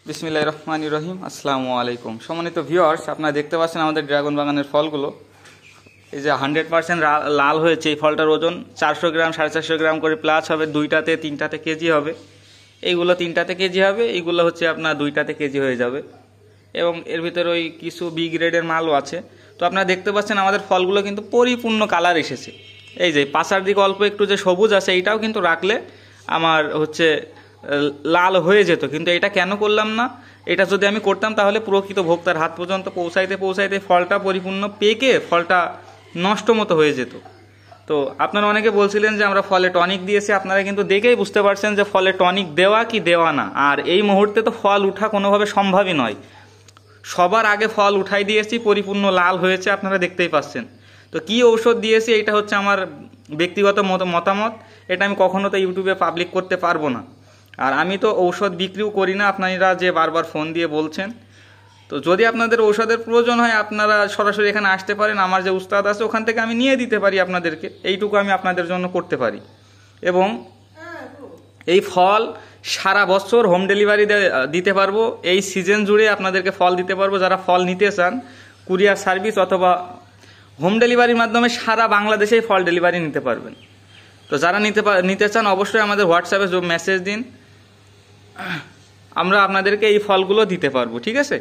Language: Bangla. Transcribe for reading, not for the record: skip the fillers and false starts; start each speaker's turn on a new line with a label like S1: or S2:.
S1: বিসমিল্লাহির রহমানির রহিম। আসসালামু আলাইকুম। সম্মানিত ভিউয়ার্স, আপনারা দেখতে পাচ্ছেন আমাদের ড্রাগন বাগানের ফলগুলো। এই যে 100% লাল হয়েছে। এই ফলটার ওজন 400 গ্রাম 450 গ্রাম করে প্লাস হবে। দুইটাতে তিনটাতে কেজি হবে। এইগুলো তিনটাতে কেজি হবে, এইগুলো হচ্ছে আপনার দুইটাতে কেজি হয়ে যাবে। এবং এর ভিতরে ওই কিছু বি গ্রেডের মালও আছে। তো আপনারা দেখতে পাচ্ছেন আমাদের ফলগুলো কিন্তু পরিপূর্ণ কালার এসেছে। এই যে পাশার দিকে অল্প একটু যে সবুজ আছে, এইটাও কিন্তু রাখলে আমার হচ্ছে লাল হয়ে যেত, কিন্তু এটা কেন করলাম না? এটা যদি আমি করতাম তাহলে প্রকৃত ভোক্তার হাত পর্যন্ত পৌঁছাইতে পৌঁছাইতে ফলটা পরিপূর্ণ পেকে ফলটা নষ্ট মতো হয়ে যেত। তো আপনারা অনেকে বলছিলেন যে আমরা ফলে টনিক দিয়েছি, আপনারা কিন্তু দেখেই বুঝতে পারছেন যে ফলে টনিক দেওয়া কি দেওয়া না। আর এই মুহূর্তে তো ফল উঠা কোনোভাবে সম্ভবই নয়। সবার আগে ফল উঠাই দিয়েছি, পরিপূর্ণ লাল হয়েছে, আপনারা দেখতেই পাচ্ছেন। তো কি ঔষধ দিয়েছি এটা হচ্ছে আমার ব্যক্তিগত মতামত। এটা আমি কখনো তো ইউটিউবে পাবলিক করতে পারবো না। আর আমি তো ঔষধ বিক্রিও করি না, আপনারা যে বারবার ফোন দিয়ে বলছেন। তো যদি আপনাদের ঔষধের প্রয়োজন হয় আপনারা সরাসরি এখানে আসতে পারেন, আমার যে উস্তাদ আছে ওখান থেকে আমি নিয়ে দিতে পারি আপনাদেরকে। এইটুকু আমি আপনাদের জন্য করতে পারি। এবং এই ফল সারা বছর হোম ডেলিভারি দিতে পারবো। এই সিজন জুড়ে আপনাদেরকে ফল দিতে পারবো। যারা ফল নিতে চান কুরিয়ার সার্ভিস অথবা হোম ডেলিভারির মাধ্যমে সারা বাংলাদেশেই ফল ডেলিভারি নিতে পারবেন। তো যারা নিতে চান অবশ্যই আমাদের হোয়াটসঅ্যাপে মেসেজ দিন, আমরা আপনাদেরকে এই ফলগুলো দিতে পারবো। ঠিক আছে।